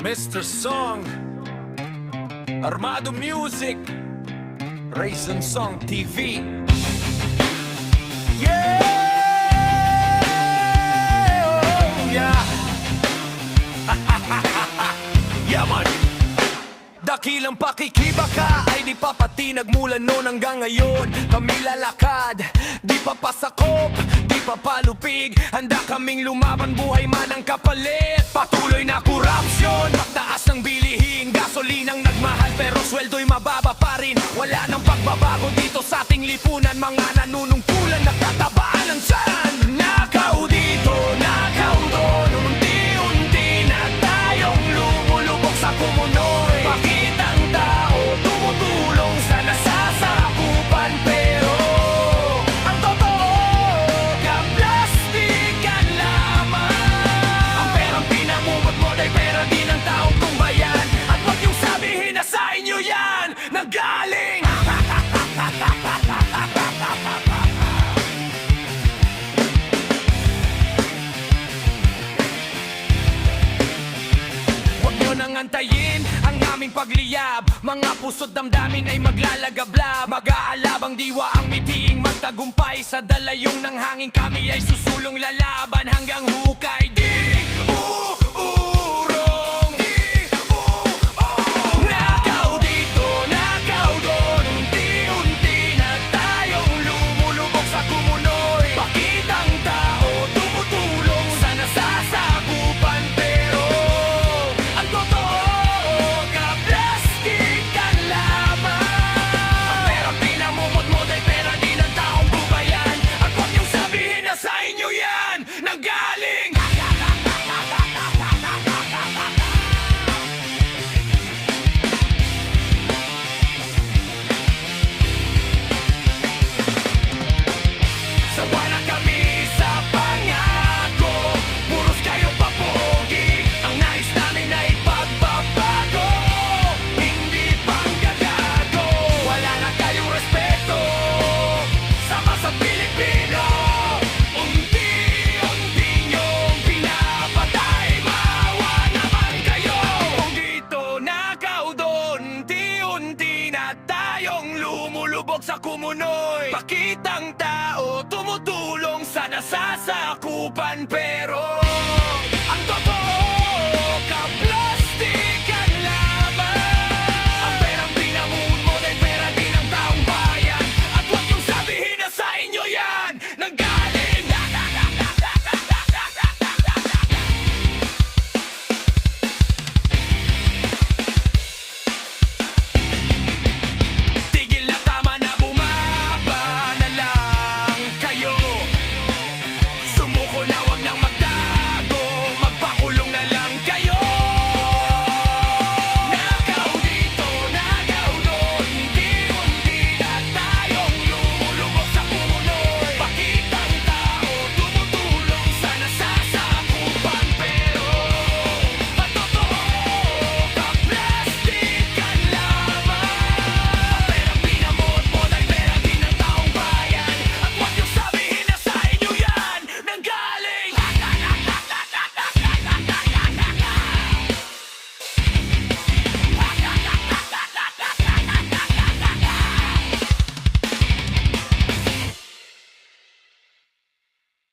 Mr. Song, Armado Music, Raisin Song TV. Yeah! Oh, yeah! Yeah, man! Dakilang pakikibaka ay di pa pati nagmula noon hanggang ngayon. Kami lalakad, di pa pasakop, di pa palupig. Handa kaming lumaban, buhay man ang kapalit. Patuloy na korupsyon, pagtaas ng bilihin. Gasolinang nagmahal pero sweldo'y mababa pa rin. Wala nang pagbabago dito sa ating lipunan. Mga nanunungkulan, nagtatabaan ng tiyan. Nakaw dito, nakaw doon, unti-unti na tayong lumulubog sa kumunoy. Pakitang tao, tumutulong sa nasasakupan. Pero ang totoo, kaplastikan lamang. Ang perang pinamumot mo ay pera din ng taong tumbayan. At wag yung sabihin na sa inyo yan nanggaling. Huwag nyo nang antayin ang aming pagliyab. Mga puso't damdamin ay maglalagablab. Mag-aalabang diwa ang mitiing magtagumpay. Sa dalayong ng hangin kami ay susulong lalaban. Hanggang hukay di uurong, di uurong. Nakaw dito, nakaw doon, unti-unti na tayong lumulubog sa kumunoy. Pakitang tao, tumutulong sa nasasakupan. Pero ang totoo, kaplastikan lamang. Ang perang pinamumot-mot ay pera din ng taong bubayan. At huwag niyong sabihin na sa inyo yan nanggaling. Sawa na kami sa pangako, puros kayo papogi. Ang nais namin ay pagbabago, hindi panggagago. Wala na kayong respeto sama sa Pilipino. Unti-unti niyong pinapatay, maawa naman kayo. Kung dito nakaw doon, unti-unti na tayong lumulubog sa kumunoy. Pakitang tao, tumutulong sa nasasakupan. Pero